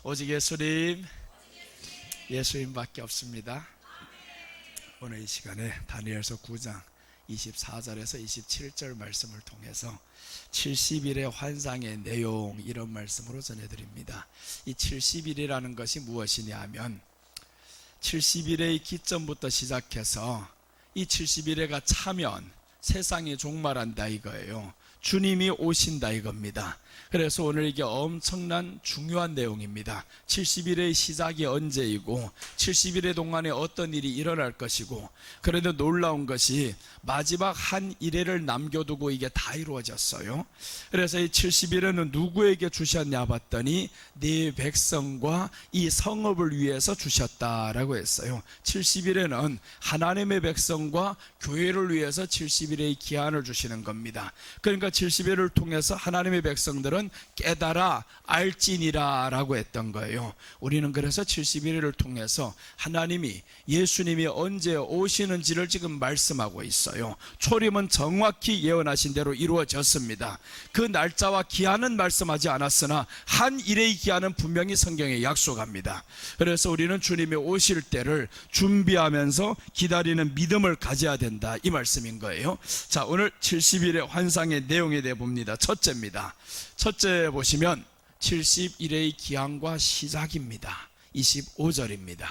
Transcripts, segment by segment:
오직 예수님밖에 없습니다. 오늘 이 시간에 다니엘서 9장 24절에서 27절 말씀을 통해서 70일의 환상의 내용, 이런 말씀으로 전해드립니다. 이 70일이라는 것이 무엇이냐 하면 70일의 기점부터 시작해서 이 70일에가 차면 세상이 종말한다 이거예요. 주님이 오신다 이겁니다. 그래서 오늘 이게 엄청난 중요한 내용입니다. 70일의 시작이 언제이고 70일의 동안에 어떤 일이 일어날 것이고, 그런데 놀라운 것이 마지막 한 일회를 남겨두고 이게 다 이루어졌어요. 그래서 이 70일에는 누구에게 주셨냐 봤더니 네 백성과 이 성읍을 위해서 주셨다라고 했어요. 70일에는 하나님의 백성과 교회를 위해서 70일의 기한을 주시는 겁니다. 그러니까 70일을 통해서 하나님의 백성들은 깨달아 알지니라 라고 했던 거예요. 우리는 그래서 71일을 통해서 하나님이, 예수님이 언제 오시는지를 지금 말씀하고 있어요. 초림은 정확히 예언하신 대로 이루어졌습니다. 그 날짜와 기한은 말씀하지 않았으나 한 일의 기한은 분명히 성경에 약속합니다. 그래서 우리는 주님이 오실 때를 준비하면서 기다리는 믿음을 가져야 된다, 이 말씀인 거예요. 자, 오늘 70일의 환상의 내용에 대해 봅니다. 첫째입니다. 첫째 보시면 71의 기한과 시작입니다. 25절입니다.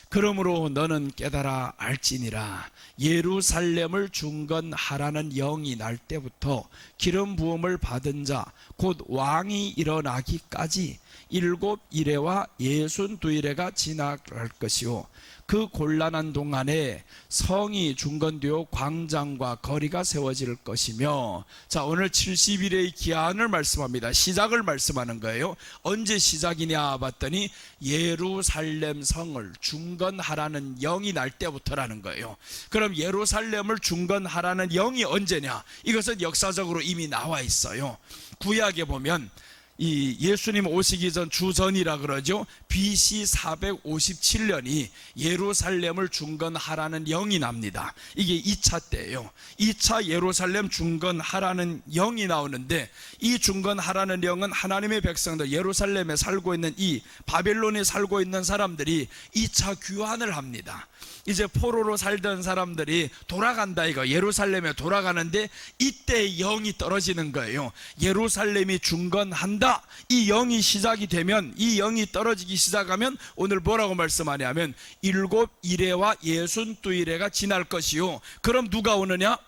그러므로 너는 깨달아 알지니라. 예루살렘을 중건하라는 영이 날 때부터 기름 부음을 받은 자 곧 왕이 일어나기까지 7일에와 62일에가 지나갈 것이요, 그 곤란한 동안에 성이 중건되어 광장과 거리가 세워질 것이며. 자, 오늘 70일의 기한을 말씀합니다. 시작을 말씀하는 거예요. 언제 시작이냐 봤더니 예루살렘 성을 중건하라는 영이 날 때부터라는 거예요. 그럼 예루살렘을 중건하라는 영이 언제냐? 이것은 역사적으로 이미 나와 있어요. 구약에 보면 이 예수님 오시기 전 주전이라 그러죠. BC 457년이 예루살렘을 중건하라는 영이 납니다. 이게 2차 때예요. 2차 예루살렘 중건하라는 영이 나오는데, 이 중건하라는 영은 하나님의 백성들, 예루살렘에 살고 있는 이 바벨론에 살고 있는 사람들이 2차 귀환을 합니다. 이제 포로로 살던 사람들이 돌아간다 이거, 예루살렘에 돌아가는데 이때 영이 떨어지는 거예요. 예루살렘이 중건한다, 이 영이 시작이 되면, 이 영이 떨어지기 시작하면 오늘 뭐라고 말씀하냐면 7일에와 62일에가 지날 것이요, 그럼 누가 오느냐?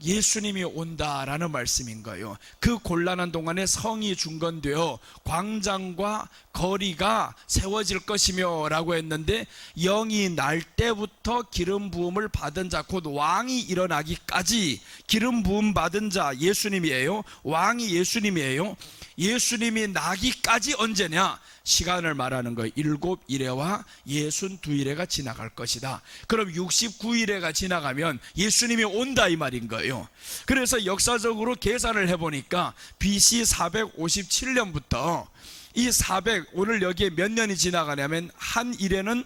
예수님이 온다라는 말씀인 거예요. 그 곤란한 동안에 성이 중건되어 광장과 거리가 세워질 것이며 라고 했는데, 영이 날 때부터 기름 부음을 받은 자 곧 왕이 일어나기까지. 기름 부음 받은 자 예수님이에요. 왕이 예수님이에요. 예수님이 나기까지 언제냐? 시간을 말하는 거예요. 7일에와 62일에가 지나갈 것이다. 그럼 69일에가 지나가면 예수님이 온다 이 말인 거예요. 그래서 역사적으로 계산을 해보니까 BC 457년부터 이 400, 오늘 여기에 몇 년이 지나가냐면 한 일에는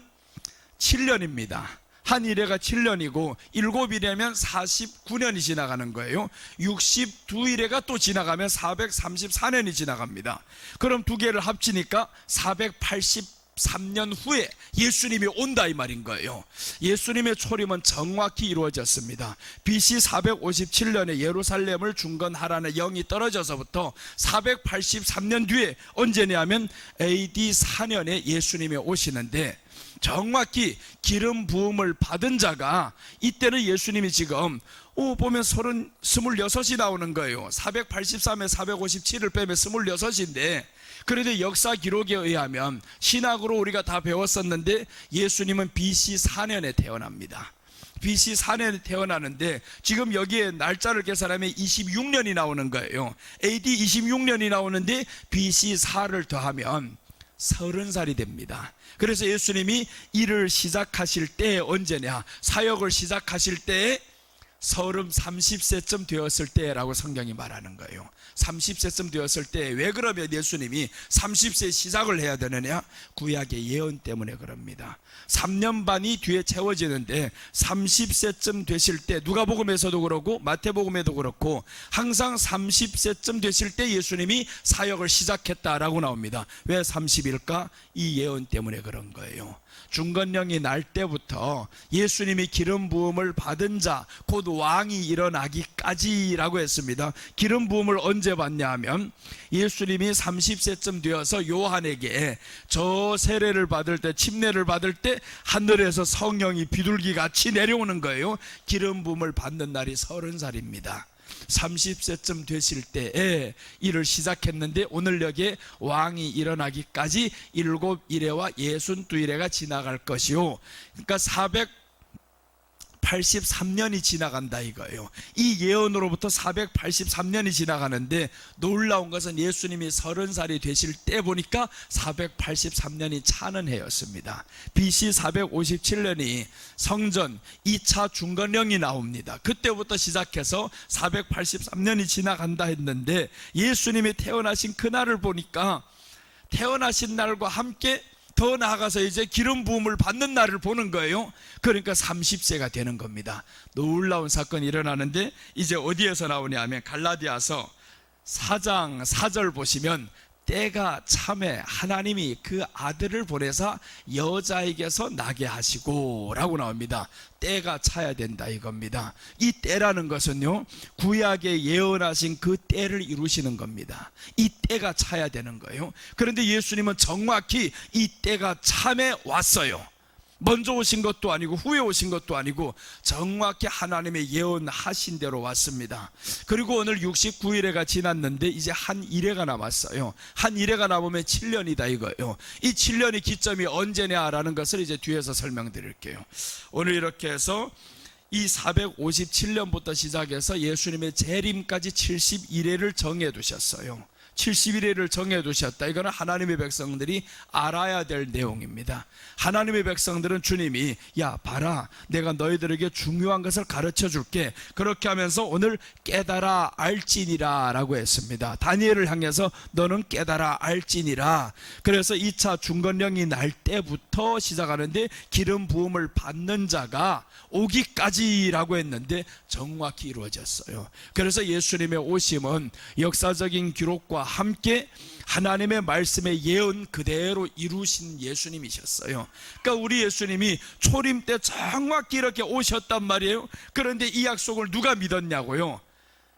7년입니다. 한 일회가 7년이고 7일이면 49년이 지나가는 거예요. 62일회가 또 지나가면 434년이 지나갑니다. 그럼 두 개를 합치니까 483년 후에 예수님이 온다 이 말인 거예요. 예수님의 초림은 정확히 이루어졌습니다. BC 457년에 예루살렘을 중건하라는 영이 떨어져서부터 483년 뒤에 언제냐면 AD 4년에 예수님이 오시는데, 정확히 기름 부음을 받은 자가, 이때는 예수님이 지금 보면 26이 나오는 거예요. 483에 457을 빼면 26인데, 그래도 역사 기록에 의하면, 신학으로 우리가 다 배웠었는데, 예수님은 BC 4년에 태어납니다. BC 4년에 태어나는데 지금 여기에 날짜를 계산하면 26년이 나오는 거예요. AD 26년이 나오는데 BC 4를 더하면 30살이 됩니다. 그래서 예수님이 일을 시작하실 때 언제냐? 사역을 시작하실 때 30세쯤 되었을 때라고 성경이 말하는 거예요. 30세쯤 되었을 때. 왜 그러면 예수님이 30세 시작을 해야 되느냐? 구약의 예언 때문에 그럽니다. 3년 반이 뒤에 채워지는데 30세쯤 되실 때, 누가복음에서도 그렇고 마태복음에도 그렇고 항상 30세쯤 되실 때 예수님이 사역을 시작했다라고 나옵니다. 왜 30일까? 이 예언 때문에 그런 거예요. 중건령이 날 때부터 예수님이 기름 부음을 받은 자, 곧 왕이 일어나기까지라고 했습니다. 기름 부음을 언제 받냐 하면 예수님이 30세쯤 되어서 요한에게 저 세례를 받을 때, 침례를 받을 때 하늘에서 성령이 비둘기 같이 내려오는 거예요. 기름 부음을 받는 날이 30살입니다. 30세쯤 되실 때에 일을 시작했는데 오늘 여기에 왕이 일어나기까지 7일에와 62일에가 지나갈 것이요. 그러니까 483년이 지나간다 이거예요. 이 예언으로부터 483년이 지나가는데 놀라운 것은 예수님이 30살이 되실 때 보니까 483년이 차는 해였습니다. BC 457년이 성전 2차 중건령이 나옵니다. 그때부터 시작해서 483년이 지나간다 했는데 예수님이 태어나신 그날을 보니까 태어나신 날과 함께 더 나아가서 이제 기름 부음을 받는 날을 보는 거예요. 그러니까 30세가 되는 겁니다. 놀라운 사건이 일어나는데 이제 어디에서 나오냐 하면 갈라디아서 4장 4절 보시면 때가 참에 하나님이 그 아들을 보내사 여자에게서 나게 하시고 라고 나옵니다. 때가 차야 된다 이겁니다. 이 때라는 것은요, 구약에 예언하신 그 때를 이루시는 겁니다. 이 때가 차야 되는 거예요. 그런데 예수님은 정확히 이 때가 참에 왔어요. 먼저 오신 것도 아니고 후에 오신 것도 아니고 정확히 하나님의 예언하신 대로 왔습니다. 그리고 오늘 69일회가 지났는데 이제 한 일회가 남았어요. 한 일회가 남으면 7년이다 이거예요. 이 7년의 기점이 언제냐라는 것을 이제 뒤에서 설명드릴게요. 오늘 이렇게 해서 이 457년부터 시작해서 예수님의 재림까지 71회를 정해 두셨어요. 71회를 정해두셨다. 이거는 하나님의 백성들이 알아야 될 내용입니다. 하나님의 백성들은 주님이 야 봐라, 내가 너희들에게 중요한 것을 가르쳐 줄게, 그렇게 하면서 오늘 깨달아 알지니라 라고 했습니다. 다니엘을 향해서 너는 깨달아 알지니라. 그래서 2차 중건령이 날 때부터 시작하는데 기름 부음을 받는 자가 오기까지라고 했는데 정확히 이루어졌어요. 그래서 예수님의 오심은 역사적인 기록과 함께 하나님의 말씀의 예언 그대로 이루신 예수님이셨어요. 그러니까 우리 예수님이 초림 때 정확히 이렇게 오셨단 말이에요. 그런데 이 약속을 누가 믿었냐고요?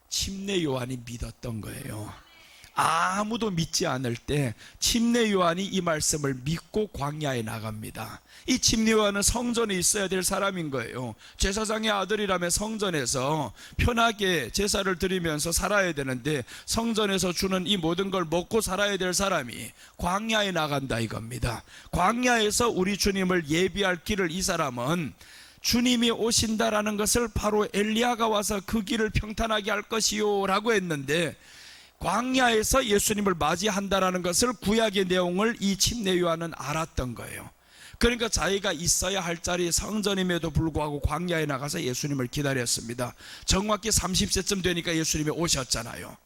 침례 요한이 믿었던 거예요. 아무도 믿지 않을 때 침례 요한이 이 말씀을 믿고 광야에 나갑니다. 이 침례 요한은 성전에 있어야 될 사람인 거예요. 제사장의 아들이라면 성전에서 편하게 제사를 드리면서 살아야 되는데 성전에서 주는 이 모든 걸 먹고 살아야 될 사람이 광야에 나간다 이겁니다. 광야에서 우리 주님을 예비할 길을 이 사람은 주님이 오신다라는 것을 바로 엘리야가 와서 그 길을 평탄하게 할 것이요 라고 했는데 광야에서 예수님을 맞이한다라는 것을 구약의 내용을 이 침례 요한은 알았던 거예요. 그러니까 자기가 있어야 할 자리 성전임에도 불구하고 광야에 나가서 예수님을 기다렸습니다. 정확히 30세쯤 되니까 예수님이 오셨잖아요.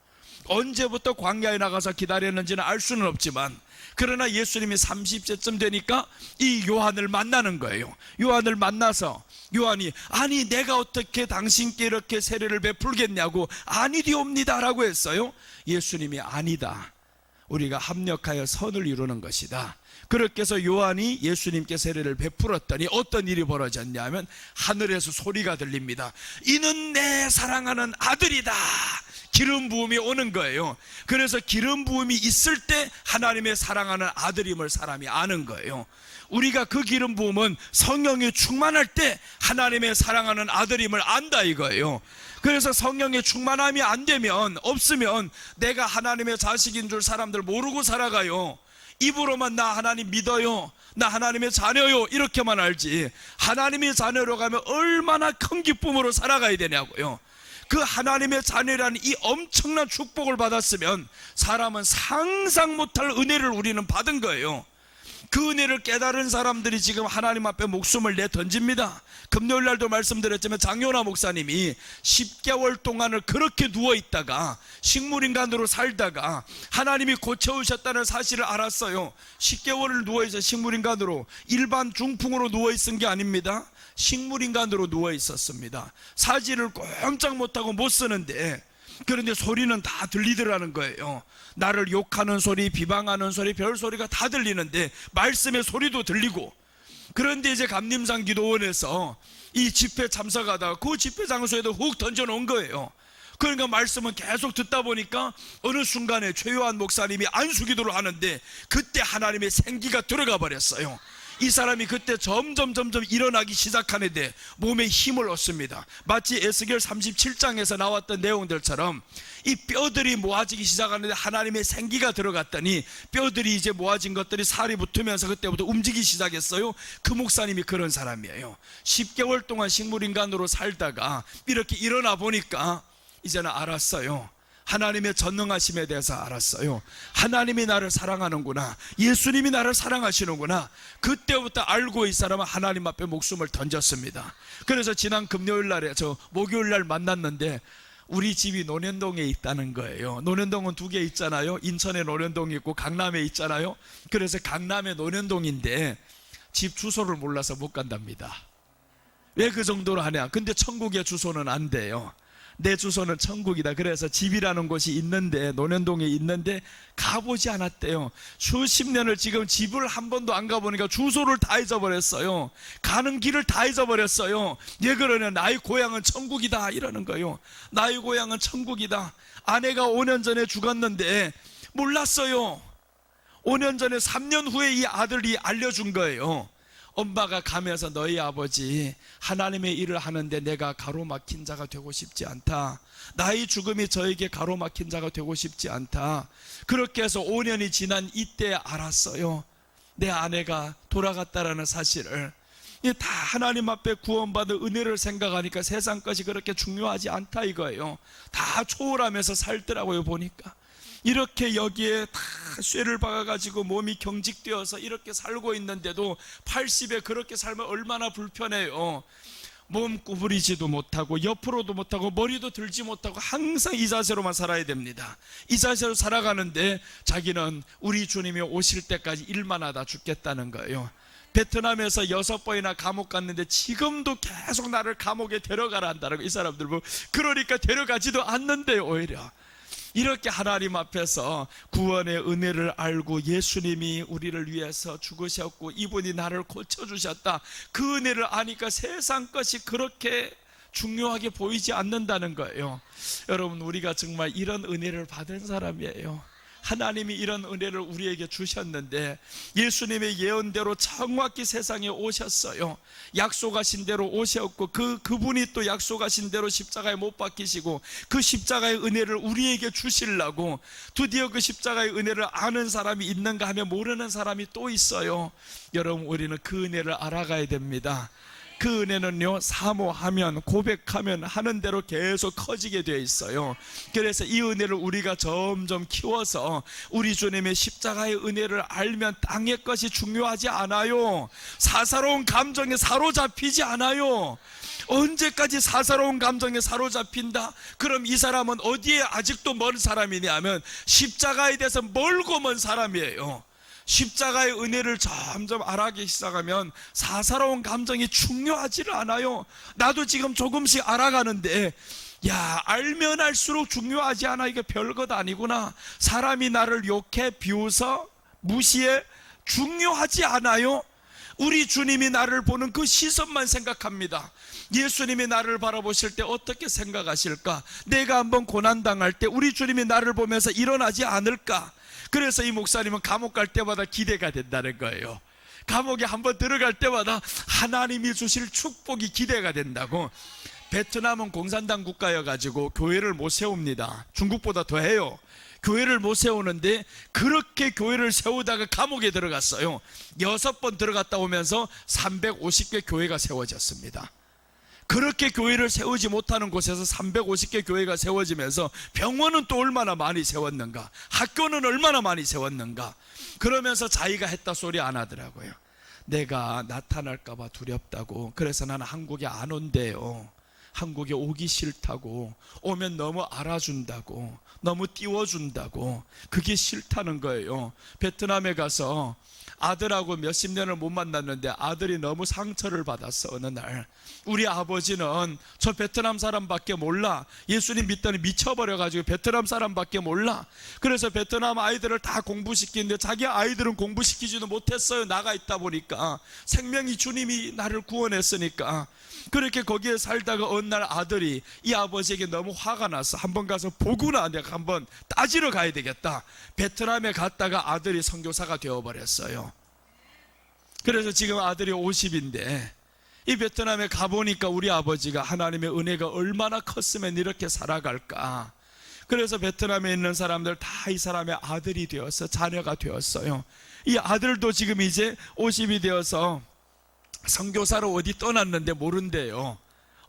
언제부터 광야에 나가서 기다렸는지는 알 수는 없지만 그러나 예수님이 30세쯤 되니까 이 요한을 만나는 거예요. 요한을 만나서 요한이 아니 내가 어떻게 당신께 이렇게 세례를 베풀겠냐고 아니디옵니다 라고 했어요. 예수님이 아니다, 우리가 합력하여 선을 이루는 것이다. 그렇게 해서 요한이 예수님께 세례를 베풀었더니 어떤 일이 벌어졌냐면 하늘에서 소리가 들립니다. 이는 내 사랑하는 아들이다. 기름 부음이 오는 거예요. 그래서 기름 부음이 있을 때 하나님의 사랑하는 아들임을 사람이 아는 거예요. 우리가 그 기름 부음은 성령이 충만할 때 하나님의 사랑하는 아들임을 안다 이거예요. 그래서 성령의 충만함이 안 되면, 없으면 내가 하나님의 자식인 줄 사람들 모르고 살아가요. 입으로만 나 하나님 믿어요, 나 하나님의 자녀요 이렇게만 알지 하나님의 자녀로 가면 얼마나 큰 기쁨으로 살아가야 되냐고요. 그 하나님의 자녀라는 이 엄청난 축복을 받았으면 사람은 상상 못할 은혜를 우리는 받은 거예요. 그 은혜를 깨달은 사람들이 지금 하나님 앞에 목숨을 내 던집니다. 금요일 날도 말씀드렸지만 장요나 목사님이 10개월 동안을 그렇게 누워있다가 식물인간으로 살다가 하나님이 고쳐오셨다는 사실을 알았어요. 10개월을 누워있어 식물인간으로, 일반 중풍으로 누워있은 게 아닙니다. 식물인간으로 누워있었습니다. 사지를 꼼짝 못하고 못 쓰는데, 그런데 소리는 다 들리더라는 거예요. 나를 욕하는 소리, 비방하는 소리, 별소리가 다 들리는데 말씀의 소리도 들리고, 그런데 이제 감림산 기도원에서 이 집회 참석하다가 그 집회 장소에도 훅 던져놓은 거예요. 그러니까 말씀은 계속 듣다 보니까 어느 순간에 최요한 목사님이 안수기도를 하는데 그때 하나님의 생기가 들어가 버렸어요. 이 사람이 그때 점점 일어나기 시작하는데 몸에 힘을 얻습니다. 마치 에스겔 37장에서 나왔던 내용들처럼 이 뼈들이 모아지기 시작하는데 하나님의 생기가 들어갔더니 뼈들이 이제 모아진 것들이 살이 붙으면서 그때부터 움직이기 시작했어요. 그 목사님이 그런 사람이에요. 10개월 동안 식물인간으로 살다가 이렇게 일어나 보니까 이제는 알았어요. 하나님의 전능하심에 대해서 알았어요. 하나님이 나를 사랑하는구나, 예수님이 나를 사랑하시는구나. 그때부터 알고 이 사람은 하나님 앞에 목숨을 던졌습니다. 그래서 지난 금요일 날에 목요일 날 만났는데 우리 집이 논현동에 있다는 거예요. 논현동은 두 개 있잖아요. 인천에 논현동이 있고 강남에 있잖아요. 그래서 강남에 논현동인데 집 주소를 몰라서 못 간답니다. 왜 그 정도로 하냐? 근데 천국의 주소는 안 돼요. 내 주소는 천국이다. 그래서 집이라는 곳이 있는데, 논현동에 있는데 가보지 않았대요. 수십 년을 지금 집을 한 번도 안 가보니까 주소를 다 잊어버렸어요. 가는 길을 다 잊어버렸어요. 왜 그러냐? 나의 고향은 천국이다 이러는 거예요. 나의 고향은 천국이다. 아내가 5년 전에 죽었는데 몰랐어요. 5년 전에 3년 후에 이 아들이 알려준 거예요. 엄마가 가면서 너희 아버지 하나님의 일을 하는데 내가 가로막힌 자가 되고 싶지 않다. 나의 죽음이 저에게 가로막힌 자가 되고 싶지 않다. 그렇게 해서 5년이 지난 이때 알았어요. 내 아내가 돌아갔다라는 사실을. 다 하나님 앞에 구원받은 은혜를 생각하니까 세상 것이 그렇게 중요하지 않다 이거예요. 다 초월하면서 살더라고요. 보니까 이렇게 여기에 다 쇠를 박아가지고 몸이 경직되어서 이렇게 살고 있는데도 80에 그렇게 살면 얼마나 불편해요. 몸 구부리지도 못하고 옆으로도 못하고 머리도 들지 못하고 항상 이 자세로만 살아야 됩니다. 이 자세로 살아가는데 자기는 우리 주님이 오실 때까지 일만 하다 죽겠다는 거예요. 베트남에서 6번이나 감옥 갔는데 지금도 계속 나를 감옥에 데려가라 한다고 이 사람들 보고, 그러니까 데려가지도 않는데요. 오히려 이렇게 하나님 앞에서 구원의 은혜를 알고 예수님이 우리를 위해서 죽으셨고 이분이 나를 고쳐주셨다, 그 은혜를 아니까 세상 것이 그렇게 중요하게 보이지 않는다는 거예요. 여러분, 우리가 정말 이런 은혜를 받은 사람이에요. 하나님이 이런 은혜를 우리에게 주셨는데 예수님의 예언대로 정확히 세상에 오셨어요. 약속하신 대로 오셨고 그분이 또 약속하신 대로 십자가에 못 박히시고 그 십자가의 은혜를 우리에게 주시려고, 드디어 그 십자가의 은혜를 아는 사람이 있는가 하면 모르는 사람이 또 있어요. 여러분, 우리는 그 은혜를 알아가야 됩니다. 그 은혜는요, 사모하면 고백하면 하는 대로 계속 커지게 되어 있어요. 그래서 이 은혜를 우리가 점점 키워서 우리 주님의 십자가의 은혜를 알면 땅의 것이 중요하지 않아요. 사사로운 감정에 사로잡히지 않아요. 언제까지 사사로운 감정에 사로잡힌다? 그럼 이 사람은 어디에 아직도 먼 사람이냐면 십자가에 대해서 멀고 먼 사람이에요. 십자가의 은혜를 점점 알아가기 시작하면 사사로운 감정이 중요하지를 않아요. 나도 지금 조금씩 알아가는데, 야, 알면 알수록 중요하지 않아. 이게 별것 아니구나. 사람이 나를 욕해 비웃어 무시해 중요하지 않아요. 우리 주님이 나를 보는 그 시선만 생각합니다. 예수님이 나를 바라보실 때 어떻게 생각하실까? 내가 한번 고난당할 때 우리 주님이 나를 보면서 일어나지 않을까? 그래서 이 목사님은 감옥 갈 때마다 기대가 된다는 거예요. 감옥에 한번 들어갈 때마다 하나님이 주실 축복이 기대가 된다고. 베트남은 공산당 국가여가지고 교회를 못 세웁니다. 중국보다 더 해요. 교회를 못 세우는데 그렇게 교회를 세우다가 감옥에 들어갔어요. 6번 들어갔다 오면서 350개 교회가 세워졌습니다. 그렇게 교회를 세우지 못하는 곳에서 350개 교회가 세워지면서 병원은 또 얼마나 많이 세웠는가, 학교는 얼마나 많이 세웠는가. 그러면서 자기가 했다 소리 안 하더라고요. 내가 나타날까 봐 두렵다고, 그래서 나는 한국에 안 온대요. 한국에 오기 싫다고, 오면 너무 알아준다고, 너무 띄워준다고, 그게 싫다는 거예요. 베트남에 가서 아들하고 몇십 년을 못 만났는데 아들이 너무 상처를 받았어. 어느 날 우리 아버지는 저 베트남 사람밖에 몰라, 예수님 믿더니 미쳐버려가지고 베트남 사람밖에 몰라. 그래서 베트남 아이들을 다 공부시키는데 자기 아이들은 공부시키지도 못했어요. 나가 있다 보니까. 생명이 주님이 나를 구원했으니까. 그렇게 거기에 살다가 어느 날 아들이 이 아버지에게 너무 화가 나서 한번 가서 보구나, 내가 한번 따지러 가야 되겠다. 베트남에 갔다가 아들이 선교사가 되어버렸어요. 그래서 지금 아들이 50인데 이 베트남에 가보니까 우리 아버지가 하나님의 은혜가 얼마나 컸으면 이렇게 살아갈까. 그래서 베트남에 있는 사람들 다 이 사람의 아들이 되어서 자녀가 되었어요. 이 아들도 지금 이제 50이 되어서 선교사로 어디 떠났는데 모른대요.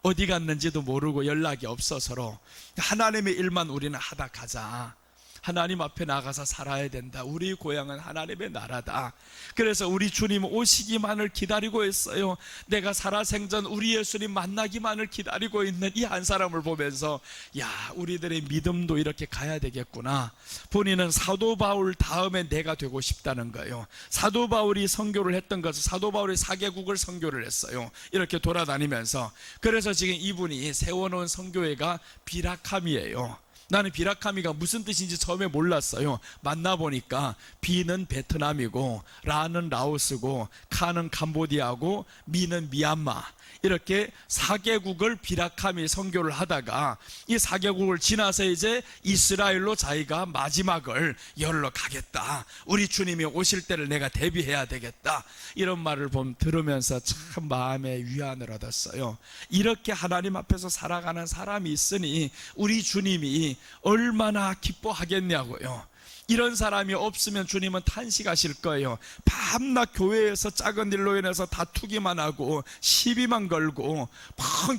어디 갔는지도 모르고 연락이 없어. 서로 하나님의 일만 우리는 하다 가자. 하나님 앞에 나가서 살아야 된다. 우리 고향은 하나님의 나라다. 그래서 우리 주님 오시기만을 기다리고 있어요. 내가 살아생전 우리 예수님 만나기만을 기다리고 있는 이 한 사람을 보면서, 야, 우리들의 믿음도 이렇게 가야 되겠구나. 본인은 사도 바울 다음에 내가 되고 싶다는 거예요. 사도 바울이 선교를 했던 것은 사도 바울이 4개국을 선교를 했어요. 이렇게 돌아다니면서. 그래서 지금 이분이 세워놓은 선교회가 비라캄이에요. 나는 비라카미가 무슨 뜻인지 처음에 몰랐어요. 만나보니까 비는 베트남이고 라는 라오스고 카는 캄보디아고 미는 미얀마, 이렇게 4개국을 비라카미 선교를 하다가 이 4개국을 지나서 이제 이스라엘로 자기가 마지막을 열러 가겠다. 우리 주님이 오실 때를 내가 대비해야 되겠다. 이런 말을 들으면서 참 마음에 위안을 얻었어요. 이렇게 하나님 앞에서 살아가는 사람이 있으니 우리 주님이 얼마나 기뻐하겠냐고요. 이런 사람이 없으면 주님은 탄식하실 거예요. 밤낮 교회에서 작은 일로 인해서 다투기만 하고 시비만 걸고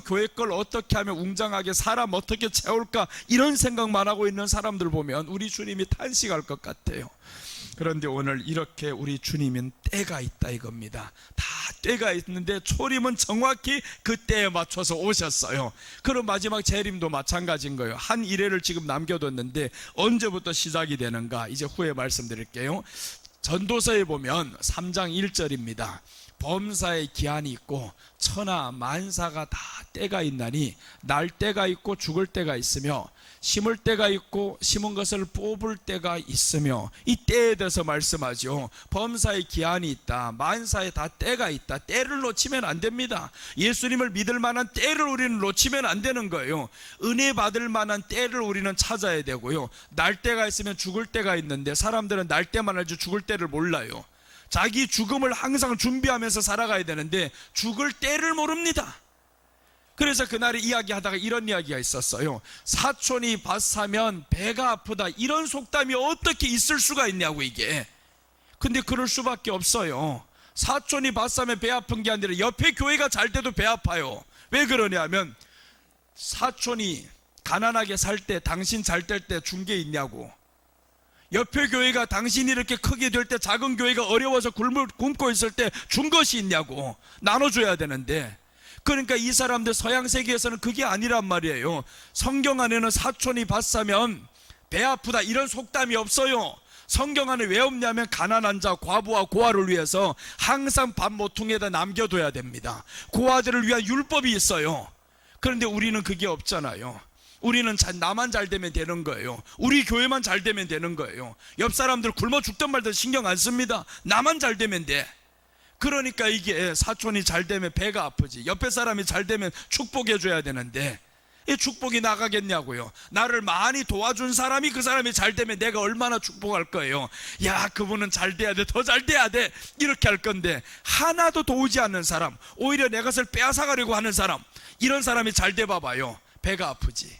교회 걸 어떻게 하면 웅장하게 사람 어떻게 채울까 이런 생각만 하고 있는 사람들 보면 우리 주님이 탄식할 것 같아요. 그런데 오늘 이렇게 우리 주님은 때가 있다 이겁니다. 다 때가 있는데 초림은 정확히 그 때에 맞춰서 오셨어요. 그럼 마지막 재림도 마찬가지인 거예요. 한 일회를 지금 남겨뒀는데 언제부터 시작이 되는가 이제 후에 말씀드릴게요. 전도서에 보면 3장 1절입니다. 범사의 기한이 있고 천하 만사가 다 때가 있나니 날 때가 있고 죽을 때가 있으며 심을 때가 있고 심은 것을 뽑을 때가 있으며, 이 때에 대해서 말씀하죠. 범사의 기한이 있다. 만사에 다 때가 있다. 때를 놓치면 안 됩니다. 예수님을 믿을 만한 때를 우리는 놓치면 안 되는 거예요. 은혜 받을 만한 때를 우리는 찾아야 되고요. 날 때가 있으면 죽을 때가 있는데 사람들은 날 때만 알지 죽을 때를 몰라요. 자기 죽음을 항상 준비하면서 살아가야 되는데 죽을 때를 모릅니다. 그래서 그날에 이야기하다가 이런 이야기가 있었어요. 사촌이 밭 사면 배가 아프다, 이런 속담이 어떻게 있을 수가 있냐고 이게. 근데 그럴 수밖에 없어요. 사촌이 밭 사면 배 아픈 게 아니라 옆에 교회가 잘 때도 배 아파요. 왜 그러냐면 사촌이 가난하게 살 때 당신 잘 될 때 준 게 있냐고. 옆에 교회가 당신이 이렇게 크게 될 때 작은 교회가 어려워서 굶고 있을 때 준 것이 있냐고. 나눠줘야 되는데. 그러니까 이 사람들 서양 세계에서는 그게 아니란 말이에요. 성경 안에는 사촌이 밭 사면 배 아프다 이런 속담이 없어요. 성경 안에 왜 없냐면 가난한 자, 과부와 고아를 위해서 항상 밥 모퉁이에다 남겨둬야 됩니다. 고아들을 위한 율법이 있어요. 그런데 우리는 그게 없잖아요. 우리는 나만 잘 되면 되는 거예요. 우리 교회만 잘 되면 되는 거예요. 옆 사람들 굶어 죽든 말든 신경 안 씁니다. 나만 잘 되면 돼. 그러니까 이게 사촌이 잘 되면 배가 아프지, 옆에 사람이 잘 되면 축복해 줘야 되는데 이 축복이 나가겠냐고요. 나를 많이 도와준 사람이 그 사람이 잘 되면 내가 얼마나 축복할 거예요. 야, 그분은 잘 돼야 돼, 더 잘 돼야 돼, 이렇게 할 건데 하나도 도우지 않는 사람, 오히려 내 것을 빼앗아가려고 하는 사람, 이런 사람이 잘 돼 봐봐요. 배가 아프지.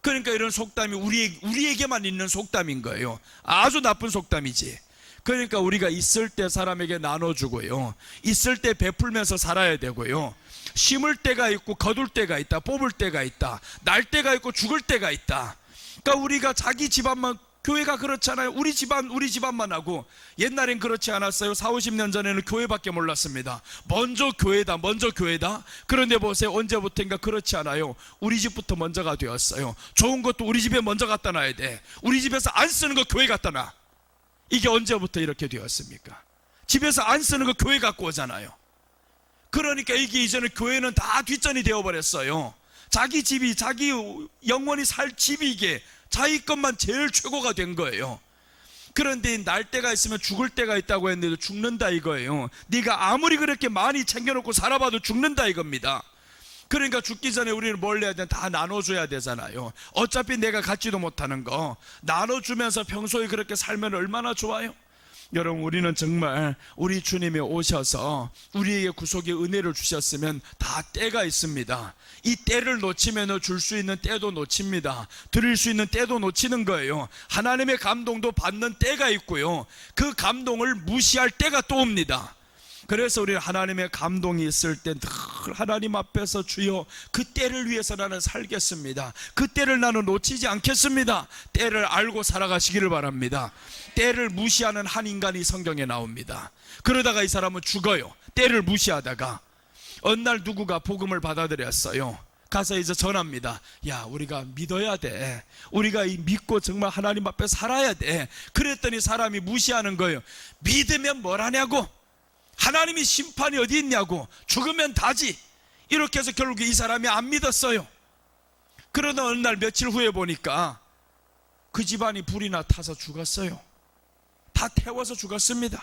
그러니까 이런 속담이 우리에게만 있는 속담인 거예요. 아주 나쁜 속담이지. 그러니까 우리가 있을 때 사람에게 나눠주고요, 있을 때 베풀면서 살아야 되고요, 심을 때가 있고 거둘 때가 있다, 뽑을 때가 있다, 날 때가 있고 죽을 때가 있다. 그러니까 우리가 자기 집안만, 교회가 그렇잖아요. 우리 집안만 하고. 옛날엔 그렇지 않았어요. 40, 50년 전에는 교회밖에 몰랐습니다. 먼저 교회다. 그런데 보세요, 언제부터인가 그렇지 않아요. 우리 집부터 먼저가 되었어요. 좋은 것도 우리 집에 먼저 갖다 놔야 돼. 우리 집에서 안 쓰는 거 교회 갖다 놔. 이게 언제부터 이렇게 되었습니까? 집에서 안 쓰는 거 교회 갖고 오잖아요. 그러니까 이게 이제는 교회는 다 뒷전이 되어버렸어요. 자기 집이, 자기 영원히 살 집이 이게 자기 것만 제일 최고가 된 거예요. 그런데 날 때가 있으면 죽을 때가 있다고 했는데도 죽는다 이거예요. 네가 아무리 그렇게 많이 챙겨놓고 살아봐도 죽는다 이겁니다. 그러니까 죽기 전에 우리는 뭘 해야 돼? 다 나눠줘야 되잖아요. 어차피 내가 갖지도 못하는 거 나눠주면서 평소에 그렇게 살면 얼마나 좋아요. 여러분, 우리는 정말 우리 주님이 오셔서 우리에게 구속의 은혜를 주셨으면 다 때가 있습니다. 이 때를 놓치면 줄 수 있는 때도 놓칩니다. 드릴 수 있는 때도 놓치는 거예요. 하나님의 감동도 받는 때가 있고요, 그 감동을 무시할 때가 또 옵니다. 그래서 우리는 하나님의 감동이 있을 때 늘 하나님 앞에서 주여 그 때를 위해서 나는 살겠습니다, 그 때를 나는 놓치지 않겠습니다, 때를 알고 살아가시기를 바랍니다. 때를 무시하는 한 인간이 성경에 나옵니다. 그러다가 이 사람은 죽어요. 때를 무시하다가 어느 날 누구가 복음을 받아들였어요. 가서 이제 전합니다. 야, 우리가 믿어야 돼. 우리가 믿고 정말 하나님 앞에 살아야 돼. 그랬더니 사람이 무시하는 거예요. 믿으면 뭘 하냐고, 하나님이 심판이 어디 있냐고, 죽으면 다지. 이렇게 해서 결국 이 사람이 안 믿었어요. 그러다 어느 날 며칠 후에 보니까 그 집안이 불이 나 타서 죽었어요. 다 태워서 죽었습니다.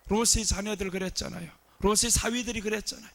롯의 자녀들 그랬잖아요. 롯의 사위들이 그랬잖아요.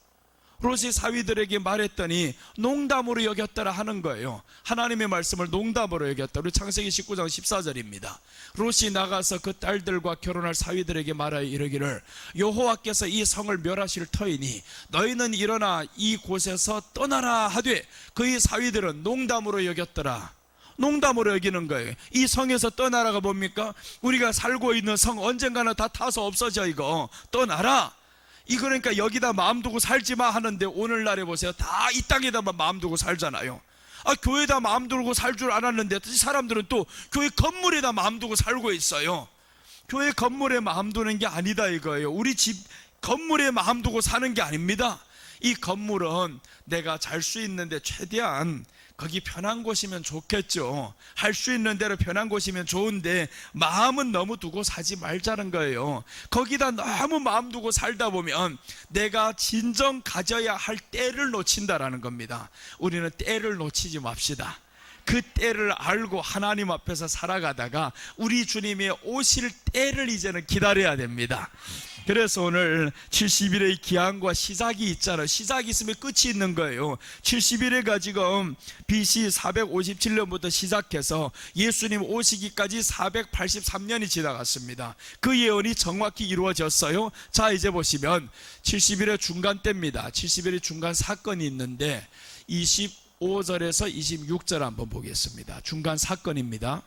롯의 사위들에게 말했더니 농담으로 여겼더라 하는 거예요. 하나님의 말씀을 농담으로 여겼다. 우리 창세기 19장 14절입니다. 롯이 나가서 그 딸들과 결혼할 사위들에게 말하여 이르기를 여호와께서 이 성을 멸하실 터이니 너희는 일어나 이 곳에서 떠나라 하되, 그의 사위들은 농담으로 여겼더라. 농담으로 여기는 거예요. 이 성에서 떠나라가 뭡니까? 우리가 살고 있는 성 언젠가는 다 타서 없어져. 이거 떠나라. 이거 그러니까 여기다 마음 두고 살지 마 하는데, 오늘날에 보세요, 다 이 땅에다만 마음 두고 살잖아요. 교회에다 마음 두고 살 줄 알았는데 사람들은 또 교회 건물에다 마음 두고 살고 있어요. 교회 건물에 마음 두는 게 아니다 이거예요. 우리 집 건물에 마음 두고 사는 게 아닙니다. 이 건물은 내가 잘 수 있는데 최대한 거기 편한 곳이면 좋겠죠. 할 수 있는 대로 편한 곳이면 좋은데 마음은 너무 두고 사지 말자는 거예요. 거기다 너무 마음 두고 살다 보면 내가 진정 가져야 할 때를 놓친다라는 겁니다. 우리는 때를 놓치지 맙시다. 그 때를 알고 하나님 앞에서 살아가다가 우리 주님의 오실 때를 이제는 기다려야 됩니다. 그래서 오늘 70일의 기한과 시작이 있잖아요. 시작이 있으면 끝이 있는 거예요. 70일에가 지금 BC 457년부터 시작해서 예수님 오시기까지 483년이 지나갔습니다. 그 예언이 정확히 이루어졌어요. 자, 이제 보시면 70일의 중간 때입니다. 70일의 중간 사건이 있는데 25절에서 26절 한번 보겠습니다. 중간 사건입니다.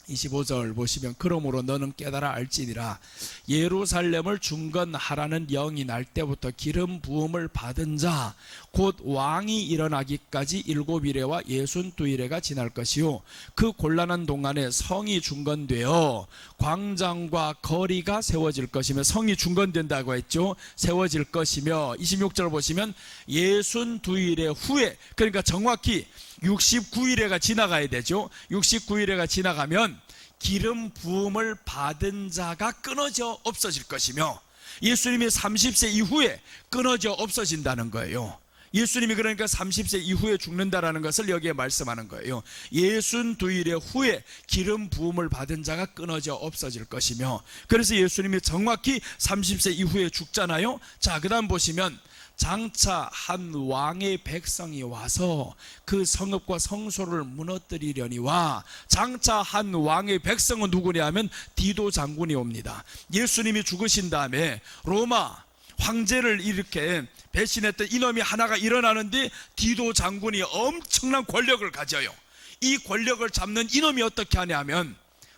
25절 보시면 그러므로 너는 깨달아 알지니라 예루살렘을 중건하라는 영이 날 때부터 기름 부음을 받은 자 곧 왕이 일어나기까지 7일에와 62일에가 지날 것이요 그 곤란한 동안에 성이 중건되어 광장과 거리가 세워질 것이며 성이 중건된다고 했죠. 세워질 것이며 26절 보시면 62일의 후에 그러니까 정확히 69일에가 지나가야 되죠. 69일에가 지나가면 기름 부음을 받은 자가 끊어져 없어질 것이며 예수님이 30세 이후에 끊어져 없어진다는 거예요. 예수님이 그러니까 30세 이후에 죽는다라는 것을 여기에 말씀하는 거예요. 62일의 후에 기름 부음을 받은 자가 끊어져 없어질 것이며 그래서 예수님이 정확히 30세 이후에 죽잖아요. 자, 그 다음 보시면 장차 한 왕의 백성이 와서 그 성읍과 성소를 무너뜨리려니와 장차 한 왕의 백성은 누구냐 하면 디도 장군이 옵니다. 예수님이 죽으신 다음에 로마 황제를 이렇게 배신했던 이놈이 하나가 일어나는데 디도 장군이 엄청난 권력을 가져요. 이 권력을 잡는 이놈이 어떻게 하냐면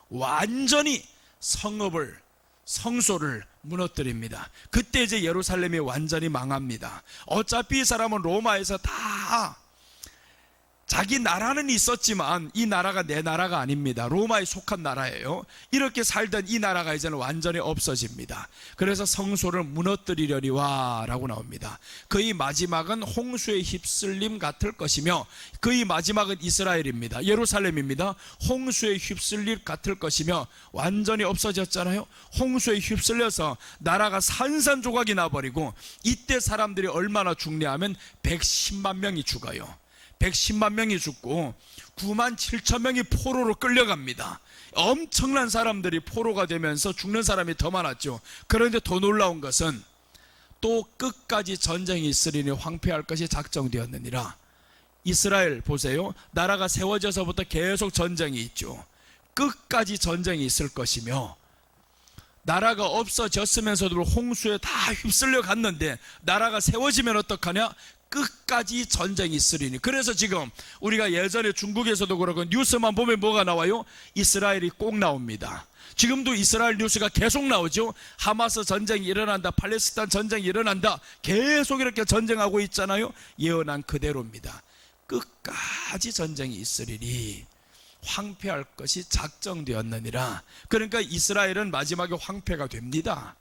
완전히 성읍을, 성소를 무너뜨립니다. 그때 이제 예루살렘이 완전히 망합니다. 어차피 이 사람은 로마에서 다 자기 나라는 있었지만 이 나라가 내 나라가 아닙니다. 로마에 속한 나라예요. 이렇게 살던 이 나라가 이제는 완전히 없어집니다. 그래서 성소를 무너뜨리려니와 라고 나옵니다. 그의 마지막은 홍수에 휩쓸림 같을 것이며, 그의 마지막은 이스라엘입니다. 예루살렘입니다. 홍수에 휩쓸림 같을 것이며, 완전히 없어졌잖아요. 홍수에 휩쓸려서 나라가 산산조각이 나버리고, 이때 사람들이 얼마나 죽냐면 110만 명이 죽어요. 110만 명이 죽고 9만 7천 명이 포로로 끌려갑니다. 엄청난 사람들이 포로가 되면서 죽는 사람이 더 많았죠. 그런데 더 놀라운 것은 또 끝까지 전쟁이 있으리니 황폐할 것이 작정되었느니라. 이스라엘 보세요. 나라가 세워져서부터 계속 전쟁이 있죠. 끝까지 전쟁이 있을 것이며, 나라가 없어졌으면서도 홍수에 다 휩쓸려 갔는데 나라가 세워지면 어떡하냐? 끝까지 전쟁이 있으리니. 그래서 지금 우리가 예전에 중국에서도 그렇고 뉴스만 보면 뭐가 나와요? 이스라엘이 꼭 나옵니다. 지금도 이스라엘 뉴스가 계속 나오죠. 하마스 전쟁이 일어난다, 팔레스타인 전쟁이 일어난다, 계속 이렇게 전쟁하고 있잖아요. 예언한 그대로입니다. 끝까지 전쟁이 있으리니 황폐할 것이 작정되었느니라. 그러니까 이스라엘은 마지막에 황폐가 됩니다.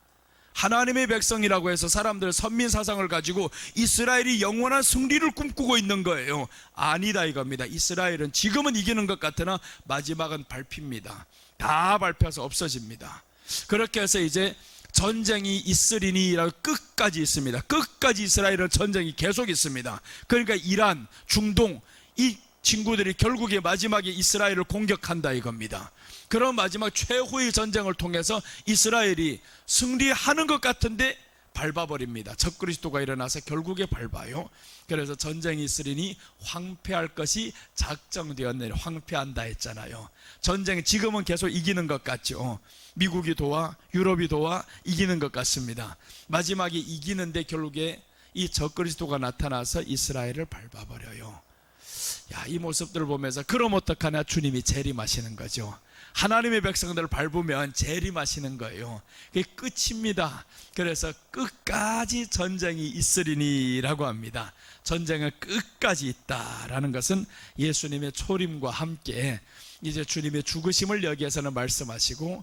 하나님의 백성이라고 해서 사람들 선민 사상을 가지고 이스라엘이 영원한 승리를 꿈꾸고 있는 거예요. 아니다 이겁니다. 이스라엘은 지금은 이기는 것 같으나 마지막은 밟힙니다. 다 밟혀서 없어집니다. 그렇게 해서 이제 전쟁이 있으리니라고 끝까지 있습니다. 끝까지 이스라엘은 전쟁이 계속 있습니다. 그러니까 이란, 중동 이 친구들이 결국에 마지막에 이스라엘을 공격한다 이겁니다. 그런 마지막 최후의 전쟁을 통해서 이스라엘이 승리하는 것 같은데 밟아버립니다. 적그리스도가 일어나서 결국에 밟아요. 그래서 전쟁이 있으리니 황폐할 것이 작정되었느니, 황폐한다 했잖아요. 전쟁 지금은 계속 이기는 것 같죠. 미국이 도와, 유럽이 도와 이기는 것 같습니다. 마지막에 이기는데 결국에 이 적그리스도가 나타나서 이스라엘을 밟아버려요. 야, 이 모습들을 보면서 그럼 어떡하냐? 주님이 재림하시는 거죠. 하나님의 백성들을 밟으면 재림하시는 거예요. 그게 끝입니다. 그래서 끝까지 전쟁이 있으리니 라고 합니다. 전쟁은 끝까지 있다라는 것은 예수님의 초림과 함께 이제 주님의 죽으심을 여기에서는 말씀하시고,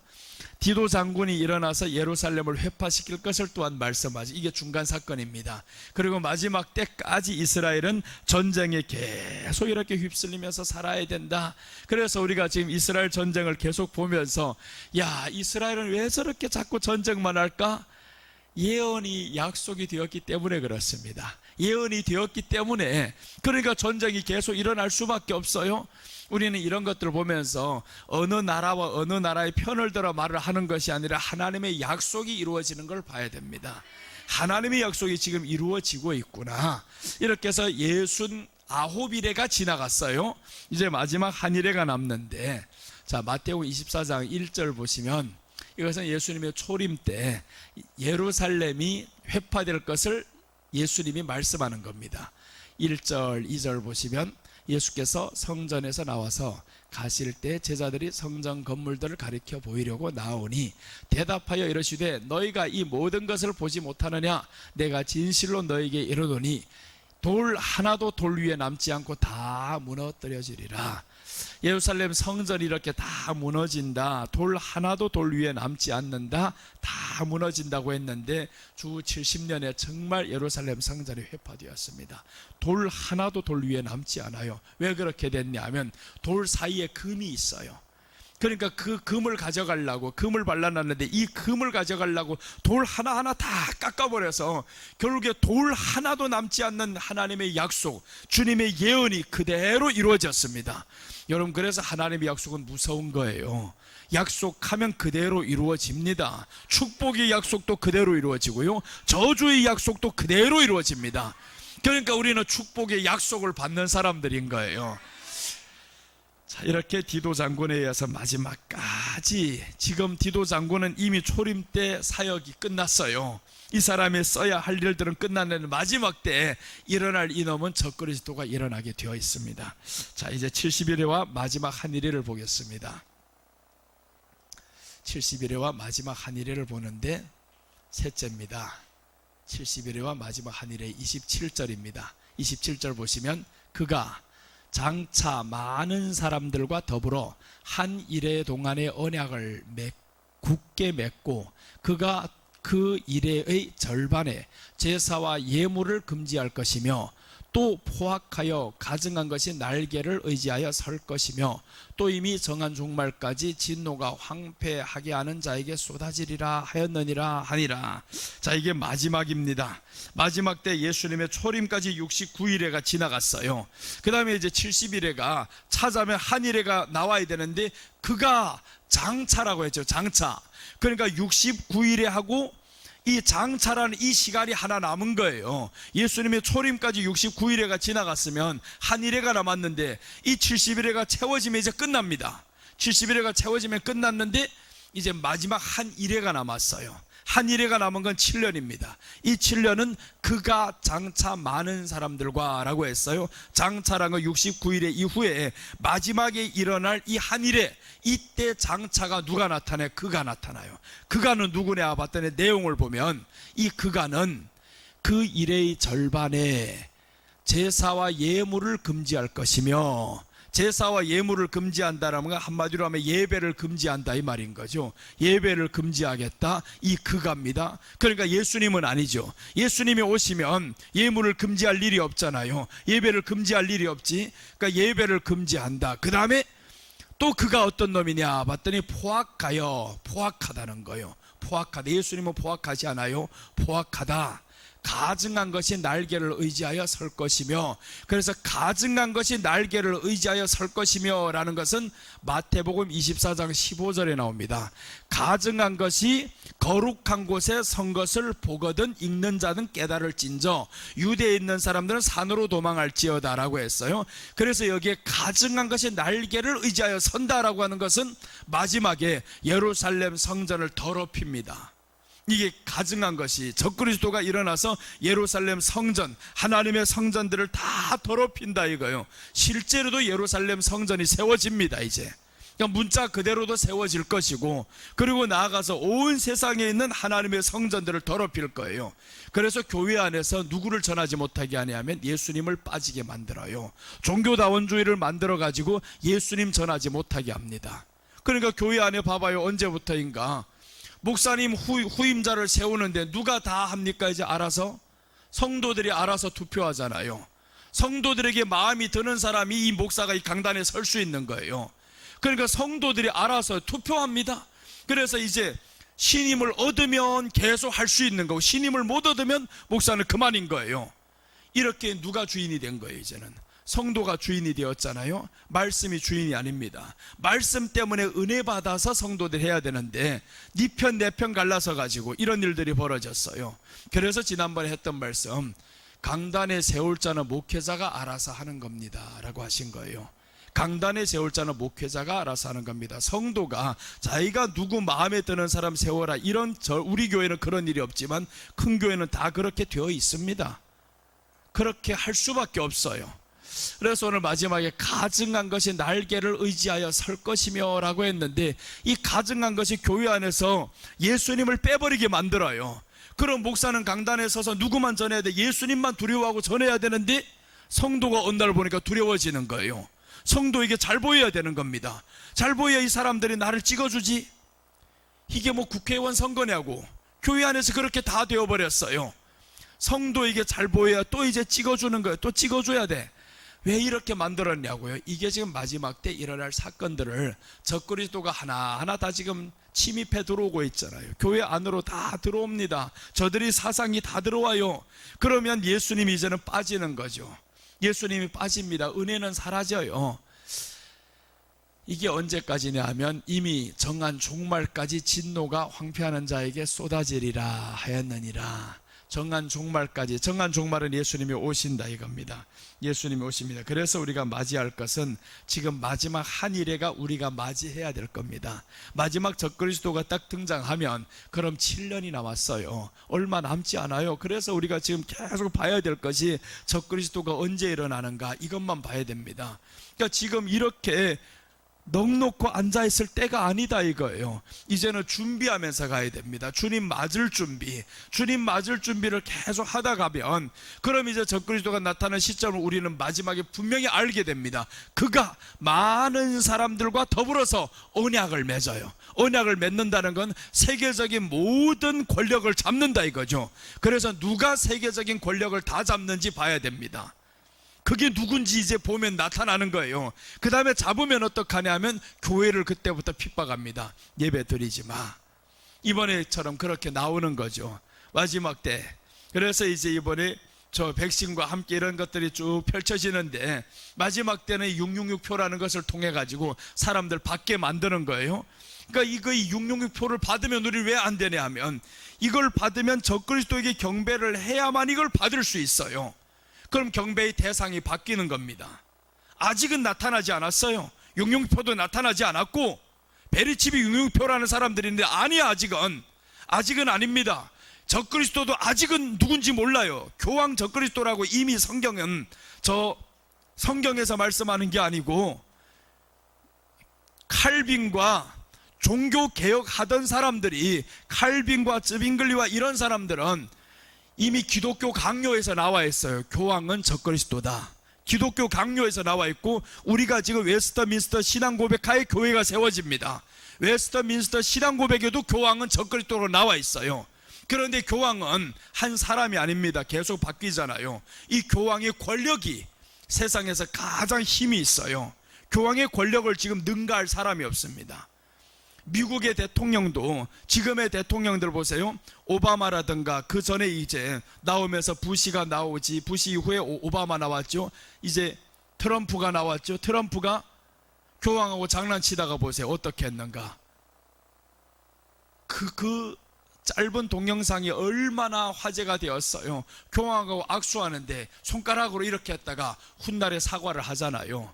디도 장군이 일어나서 예루살렘을 회파시킬 것을 또한 말씀하시. 이게 중간 사건입니다. 그리고 마지막 때까지 이스라엘은 전쟁에 계속 이렇게 휩쓸리면서 살아야 된다. 그래서 우리가 지금 이스라엘 전쟁을 계속 보면서, 야, 이스라엘은 왜 저렇게 자꾸 전쟁만 할까? 예언이 약속이 되었기 때문에 그렇습니다. 예언이 되었기 때문에, 그러니까 전쟁이 계속 일어날 수밖에 없어요. 우리는 이런 것들을 보면서 어느 나라와 어느 나라의 편을 들어 말을 하는 것이 아니라 하나님의 약속이 이루어지는 걸 봐야 됩니다. 하나님의 약속이 지금 이루어지고 있구나. 이렇게 해서 69일에가 지나갔어요. 이제 마지막 한 일회가 남는데, 자, 마태복음 24장 1절 보시면 이것은 예수님의 초림 때 예루살렘이 회파될 것을 예수님이 말씀하는 겁니다. 1절 2절 보시면 예수께서 성전에서 나와서 가실 때 제자들이 성전 건물들을 가리켜 보이려고 나오니 대답하여 이르시되 너희가 이 모든 것을 보지 못하느냐? 내가 진실로 너희에게 이르노니 돌 하나도 돌 위에 남지 않고 다 무너뜨려지리라. 예루살렘 성전이 이렇게 다 무너진다, 돌 하나도 돌 위에 남지 않는다, 다 무너진다고 했는데 주 70년에 정말 예루살렘 성전이 회파되었습니다. 돌 하나도 돌 위에 남지 않아요. 왜 그렇게 됐냐 하면 돌 사이에 금이 있어요. 그러니까 그 금을 가져가려고, 금을 발라놨는데 이 금을 가져가려고 돌 하나하나 다 깎아버려서 결국에 돌 하나도 남지 않는 하나님의 약속, 주님의 예언이 그대로 이루어졌습니다. 여러분, 그래서 하나님의 약속은 무서운 거예요. 약속하면 그대로 이루어집니다. 축복의 약속도 그대로 이루어지고요, 저주의 약속도 그대로 이루어집니다. 그러니까 우리는 축복의 약속을 받는 사람들인 거예요. 자, 이렇게 디도 장군에 의해서 마지막까지, 지금 디도 장군은 이미 초림 때 사역이 끝났어요. 이 사람이 써야 할 일들은 끝났는데 마지막 때에 일어날 이놈은 적그리스도가 일어나게 되어 있습니다. 자, 이제 70일에와 마지막 한 일을 보겠습니다. 70일에와 마지막 한일회를 보는데 셋째입니다. 70일에와 마지막 한일회 27절입니다. 27절 보시면 그가 장차 많은 사람들과 더불어 한 일회 동안의 언약을 굳게 맺고 그가 그 일회의 절반에 제사와 예물을 금지할 것이며 또 포악하여 가증한 것이 날개를 의지하여 설 것이며 또 이미 정한 종말까지 진노가 황폐하게 하는 자에게 쏟아지리라 하였느니라 하니라. 자, 이게 마지막입니다. 마지막 때 예수님의 초림까지 69일회가 지나갔어요. 그 다음에 이제 70일회가 찾아면 한일회가 나와야 되는데 그가 장차라고 했죠. 장차. 그러니까 69일회 하고 이 장차라는 이 시간이 하나 남은 거예요. 예수님의 초림까지 69일회가 지나갔으면 한일회가 남았는데 이 70일회가 채워지면 이제 끝납니다. 70일회가 채워지면 끝났는데 이제 마지막 한일회가 남았어요. 한일회가 남은 건 7년입니다. 이 7년은 그가 장차 많은 사람들과 라고 했어요. 장차라는 건 69일회 이후에 마지막에 일어날 이 한일회, 이때 장차가 누가 나타나요? 그가 나타나요. 그가는 누구냐 봤더니 내용을 보면 이 그가는 그 일의 절반에 제사와 예물을 금지할 것이며, 제사와 예물을 금지한다라는 건 한마디로 하면 예배를 금지한다 이 말인 거죠. 예배를 금지하겠다, 이 그가입니다. 그러니까 예수님은 아니죠. 예수님이 오시면 예물을 금지할 일이 없잖아요. 예배를 금지할 일이 없지. 그러니까 예배를 금지한다. 그 다음에 또 그가 어떤 놈이냐 봤더니 포악하다는 거예요. 포악하다. 예수님은 포악하지 않아요. 포악하다. 가증한 것이 날개를 의지하여 설 것이며, 그래서 가증한 것이 날개를 의지하여 설 것이며 라는 것은 마태복음 24장 15절에 나옵니다. 가증한 것이 거룩한 곳에 선 것을 보거든 읽는 자는 깨달을진저 유대에 있는 사람들은 산으로 도망할지어다 라고 했어요. 그래서 여기에 가증한 것이 날개를 의지하여 선다라고 하는 것은 마지막에 예루살렘 성전을 더럽힙니다. 이게 가증한 것이 적그리스도가 일어나서 예루살렘 성전, 하나님의 성전들을 다 더럽힌다 이거예요. 실제로도 예루살렘 성전이 세워집니다. 이제 그러니까 문자 그대로도 세워질 것이고, 그리고 나아가서 온 세상에 있는 하나님의 성전들을 더럽힐 거예요. 그래서 교회 안에서 누구를 전하지 못하게 하냐면 예수님을 빠지게 만들어요. 종교다원주의를 만들어 가지고 예수님 전하지 못하게 합니다. 그러니까 교회 안에 봐봐요. 언제부터인가 목사님 후임자를 세우는데 누가 다 합니까? 이제 알아서 성도들이 알아서 투표하잖아요. 성도들에게 마음이 드는 사람이 이 목사가 이 강단에 설 수 있는 거예요. 그러니까 성도들이 알아서 투표합니다. 그래서 이제 신임을 얻으면 계속 할 수 있는 거고, 신임을 못 얻으면 목사는 그만인 거예요. 이렇게 누가 주인이 된 거예요? 이제는 성도가 주인이 되었잖아요. 말씀이 주인이 아닙니다. 말씀 때문에 은혜 받아서 성도들 해야 되는데 네 편 내 편 갈라서 가지고 이런 일들이 벌어졌어요. 그래서 지난번에 했던 말씀, 강단에 세울 자는 목회자가 알아서 하는 겁니다 라고 하신 거예요. 강단에 세울 자는 목회자가 알아서 하는 겁니다. 성도가 자기가 누구 마음에 드는 사람 세워라, 이런 우리 교회는 그런 일이 없지만 큰 교회는 다 그렇게 되어 있습니다. 그렇게 할 수밖에 없어요. 그래서 오늘 마지막에 가증한 것이 날개를 의지하여 설 것이며 라고 했는데, 이 가증한 것이 교회 안에서 예수님을 빼버리게 만들어요. 그럼 목사는 강단에 서서 누구만 전해야 돼? 예수님만 두려워하고 전해야 되는데 성도가 어느 날 보니까 두려워지는 거예요. 성도에게 잘 보여야 되는 겁니다. 잘 보여야 이 사람들이 나를 찍어주지. 이게 뭐 국회의원 선거냐고. 교회 안에서 그렇게 다 되어버렸어요. 성도에게 잘 보여야 또 이제 찍어주는 거예요. 또 찍어줘야 돼. 왜 이렇게 만들었냐고요. 이게 지금 마지막 때 일어날 사건들을 적그리스도가 하나하나 다 지금 침입해 들어오고 있잖아요. 교회 안으로 다 들어옵니다. 저들이 사상이 다 들어와요. 그러면 예수님이 이제는 빠지는 거죠. 예수님이 빠집니다. 은혜는 사라져요. 이게 언제까지냐 하면 이미 정한 종말까지 진노가 황폐하는 자에게 쏟아지리라 하였느니라. 정한 종말까지, 정한 종말은 예수님이 오신다 이겁니다. 예수님이 오십니다. 그래서 우리가 맞이할 것은 지금 마지막 한일회가 우리가 맞이해야 될 겁니다. 마지막 적그리스도가 딱 등장하면 그럼 7년이 남았어요. 얼마 남지 않아요. 그래서 우리가 지금 계속 봐야 될 것이 적그리스도가 언제 일어나는가, 이것만 봐야 됩니다. 그러니까 지금 이렇게 넋놓고 앉아있을 때가 아니다 이거예요. 이제는 준비하면서 가야 됩니다. 주님 맞을 준비, 주님 맞을 준비를 계속 하다 가면, 그럼 이제 적그리스도가 나타나는 시점을 우리는 마지막에 분명히 알게 됩니다. 그가 많은 사람들과 더불어서 언약을 맺어요. 언약을 맺는다는 건 세계적인 모든 권력을 잡는다 이거죠. 그래서 누가 세계적인 권력을 다 잡는지 봐야 됩니다. 그게 누군지 이제 보면 나타나는 거예요. 그 다음에 잡으면 어떡하냐면 교회를 그때부터 핍박합니다. 예배 드리지 마. 이번에처럼 그렇게 나오는 거죠. 마지막 때. 그래서 이제 이번에 저 백신과 함께 이런 것들이 쭉 펼쳐지는데, 마지막 때는 666표라는 것을 통해 가지고 사람들 받게 만드는 거예요. 그러니까 이거 666표를 받으면 우리 왜 안 되냐 하면, 이걸 받으면 적그리스도에게 경배를 해야만 이걸 받을 수 있어요. 그럼 경배의 대상이 바뀌는 겁니다. 아직은 나타나지 않았어요. 666표도 나타나지 않았고, 베리칩이 666표라는 사람들인데, 아니야, 아직은 아닙니다. 적그리스도도 아직은 누군지 몰라요. 교황 적그리스도라고 이미 성경은 저 성경에서 말씀하는 게 아니고, 칼빈과 종교개혁하던 사람들이, 칼빈과 쯔빙글리와 이런 사람들은 이미 기독교 강요에서 나와 있어요. 교황은 적그리스도다. 기독교 강요에서 나와 있고, 우리가 지금 웨스터민스터 신앙 고백하에 교회가 세워집니다. 웨스터민스터 신앙 고백에도 교황은 적그리스도로 나와 있어요. 그런데 교황은 한 사람이 아닙니다. 계속 바뀌잖아요. 이 교황의 권력이 세상에서 가장 힘이 있어요. 교황의 권력을 지금 능가할 사람이 없습니다. 미국의 대통령도, 지금의 대통령들 보세요. 오바마라든가 그 전에 이제 나오면서 부시가 나오지, 부시 이후에 오바마 나왔죠. 이제 트럼프가 나왔죠. 트럼프가 교황하고 장난치다가 보세요. 어떻게 했는가. 그 짧은 동영상이 얼마나 화제가 되었어요. 교황하고 악수하는데 손가락으로 이렇게 했다가 훗날에 사과를 하잖아요.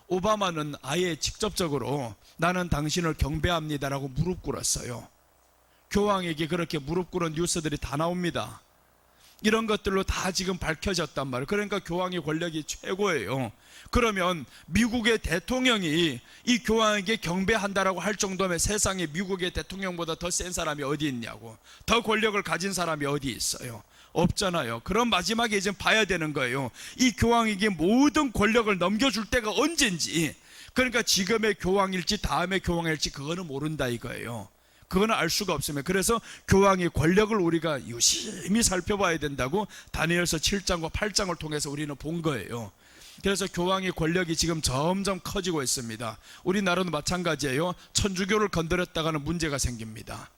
오바마는 아예 직접적으로 나는 당신을 경배합니다라고 무릎 꿇었어요. 교황에게 그렇게 무릎 꿇은 뉴스들이 다 나옵니다. 이런 것들로 다 지금 밝혀졌단 말이에요. 그러니까 교황의 권력이 최고예요. 그러면 미국의 대통령이 이 교황에게 경배한다라고 할 정도면 세상에 미국의 대통령보다 더 센 사람이 어디 있냐고, 더 권력을 가진 사람이 어디 있어요? 없잖아요. 그럼 마지막에 이제 봐야 되는 거예요. 이 교황에게 모든 권력을 넘겨줄 때가 언젠지. 그러니까 지금의 교황일지 다음의 교황일지 그거는 모른다 이거예요. 그거는 알 수가 없으면. 그래서 교황의 권력을 우리가 유심히 살펴봐야 된다고 다니엘서 7장과 8장을 통해서 우리는 본 거예요. 그래서 교황의 권력이 지금 점점 커지고 있습니다. 우리나라도 마찬가지예요. 천주교를 건드렸다가는 문제가 생깁니다.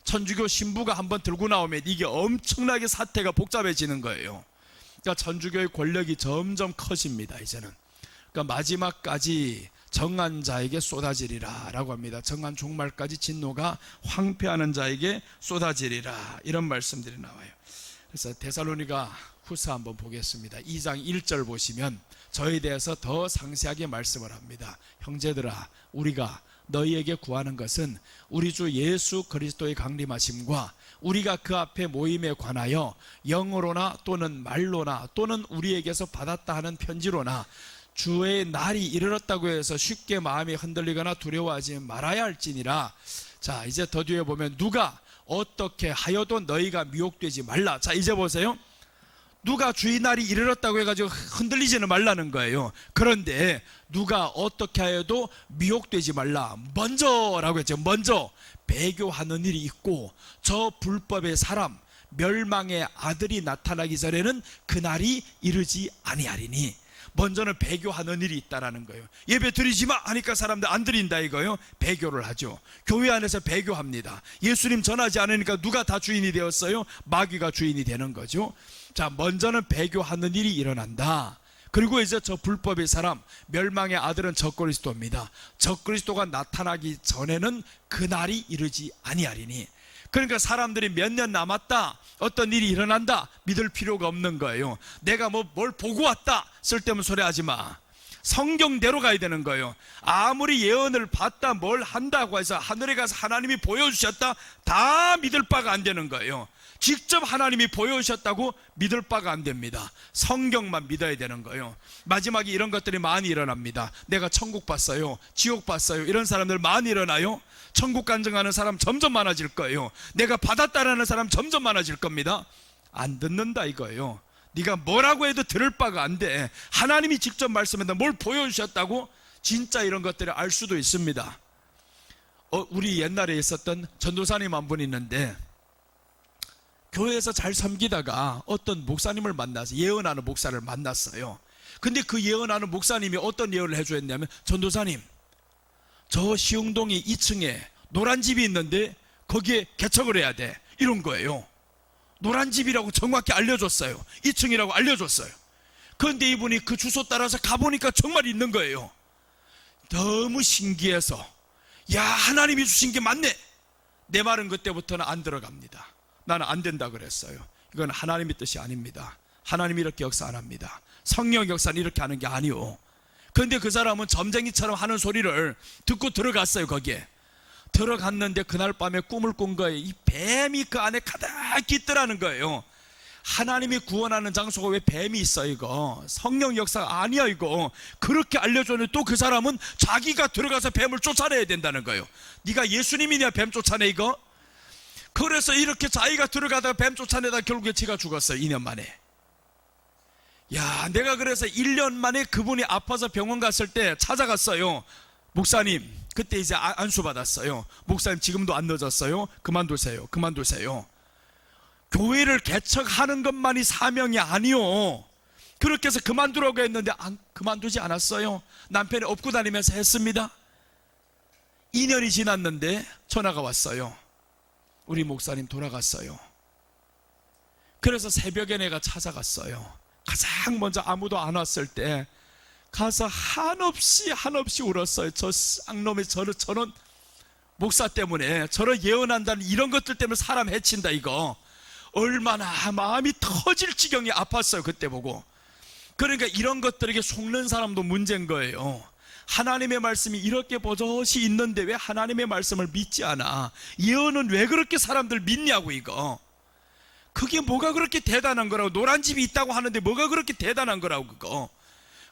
천주교 신부가 한번 들고 나오면 이게 엄청나게 사태가 복잡해지는 거예요. 그러니까 천주교의 권력이 점점 커집니다. 이제는. 그러니까 마지막까지 정한 자에게 쏟아지리라 라고 합니다. 정한 종말까지 진노가 황폐하는 자에게 쏟아지리라, 이런 말씀들이 나와요. 그래서 데살로니가 후서 한번 보겠습니다. 2장 1절 보시면 저에 대해서 더 상세하게 말씀을 합니다. 형제들아, 우리가 너희에게 구하는 것은 우리 주 예수 그리스도의 강림하심과 우리가 그 앞에 모임에 관하여 영어로나 또는 말로나 또는 우리에게서 받았다 하는 편지로나 주의 날이 이르렀다고 해서 쉽게 마음이 흔들리거나 두려워하지 말아야 할지니라. 자, 이제 더 뒤에 보면 누가 어떻게 하여도 너희가 미혹되지 말라. 자, 이제 보세요. 누가 주의 날이 이르렀다고 해가지고 흔들리지는 말라는 거예요. 그런데 누가 어떻게 하여도 미혹되지 말라. 먼저라고 했죠. 먼저 배교하는 일이 있고 저 불법의 사람 멸망의 아들이 나타나기 전에는 그날이 이르지 아니하리니. 먼저는 배교하는 일이 있다라는 거예요. 예배 드리지 마 하니까 사람들 안 드린다 이거예요. 배교를 하죠. 교회 안에서 배교합니다. 예수님 전하지 않으니까 누가 다 주인이 되었어요? 마귀가 주인이 되는 거죠. 자, 먼저는 배교하는 일이 일어난다. 그리고 이제 저 불법의 사람 멸망의 아들은 적그리스도입니다. 적그리스도가 나타나기 전에는 그날이 이르지 아니하리니. 그러니까 사람들이 몇 년 남았다, 어떤 일이 일어난다 믿을 필요가 없는 거예요. 내가 뭘 보고 왔다 쓸데없는 소리 하지 마. 성경대로 가야 되는 거예요. 아무리 예언을 받다 뭘 한다고 해서 하늘에 가서 하나님이 보여주셨다 다 믿을 바가 안 되는 거예요. 직접 하나님이 보여주셨다고 믿을 바가 안 됩니다. 성경만 믿어야 되는 거예요. 마지막에 이런 것들이 많이 일어납니다. 내가 천국 봤어요, 지옥 봤어요, 이런 사람들 많이 일어나요. 천국 간증하는 사람 점점 많아질 거예요. 내가 받았다라는 사람 점점 많아질 겁니다. 안 듣는다 이거예요. 네가 뭐라고 해도 들을 바가 안 돼. 하나님이 직접 말씀했다, 뭘 보여주셨다고 진짜 이런 것들을 알 수도 있습니다. 우리 옛날에 있었던 전도사님 한 분 있는데, 교회에서 잘 섬기다가 어떤 목사님을 만나서 예언하는 목사를 만났어요. 근데 그 예언하는 목사님이 어떤 예언을 해주었냐면, 전도사님, 저 시흥동이 2층에 노란 집이 있는데 거기에 개척을 해야 돼, 이런 거예요. 노란 집이라고 정확히 알려줬어요. 2층이라고 알려줬어요. 그런데 이분이 그 주소 따라서 가보니까 정말 있는 거예요. 너무 신기해서, 야, 하나님이 주신 게 맞네. 내 말은 그때부터는 안 들어갑니다. 나는 안 된다 그랬어요. 이건 하나님의 뜻이 아닙니다. 하나님이 이렇게 역사 안 합니다. 성령 역사는 이렇게 하는 게 아니오. 그런데 그 사람은 점쟁이처럼 하는 소리를 듣고 들어갔어요. 거기에 들어갔는데 그날 밤에 꿈을 꾼 거예요. 이 뱀이 그 안에 가득히 있더라는 거예요. 하나님이 구원하는 장소가 왜 뱀이 있어? 이거 성령 역사가 아니야. 이거 그렇게 알려줬는데 또 그 사람은 자기가 들어가서 뱀을 쫓아내야 된다는 거예요. 네가 예수님이냐 뱀 쫓아내 이거? 그래서 이렇게 자기가 들어가다가 뱀 쫓아내다 결국에 지가 죽었어요. 2년 만에. 야, 내가 그래서 1년 만에 그분이 아파서 병원 갔을 때 찾아갔어요. 목사님, 그때 이제 안수 받았어요. 목사님, 지금도 안 늦었어요. 그만두세요. 그만두세요. 교회를 개척하는 것만이 사명이 아니요. 그렇게 해서 그만두라고 했는데 그만두지 않았어요. 남편이 업고 다니면서 했습니다. 2년이 지났는데 전화가 왔어요. 우리 목사님 돌아갔어요. 그래서 새벽에 내가 찾아갔어요. 가장 먼저 아무도 안 왔을 때 가서 한없이 울었어요. 저 쌍놈이 저는 목사 때문에, 저를 예언한다는 이런 것들 때문에 사람 해친다 이거. 얼마나 마음이 터질 지경이 아팠어요. 그때 보고. 그러니까 이런 것들에게 속는 사람도 문제인 거예요. 하나님의 말씀이 이렇게 버젓이 있는데 왜 하나님의 말씀을 믿지 않아? 예언은 왜 그렇게 사람들 믿냐고 이거. 그게 뭐가 그렇게 대단한 거라고. 노란 집이 있다고 하는데 뭐가 그렇게 대단한 거라고 그거.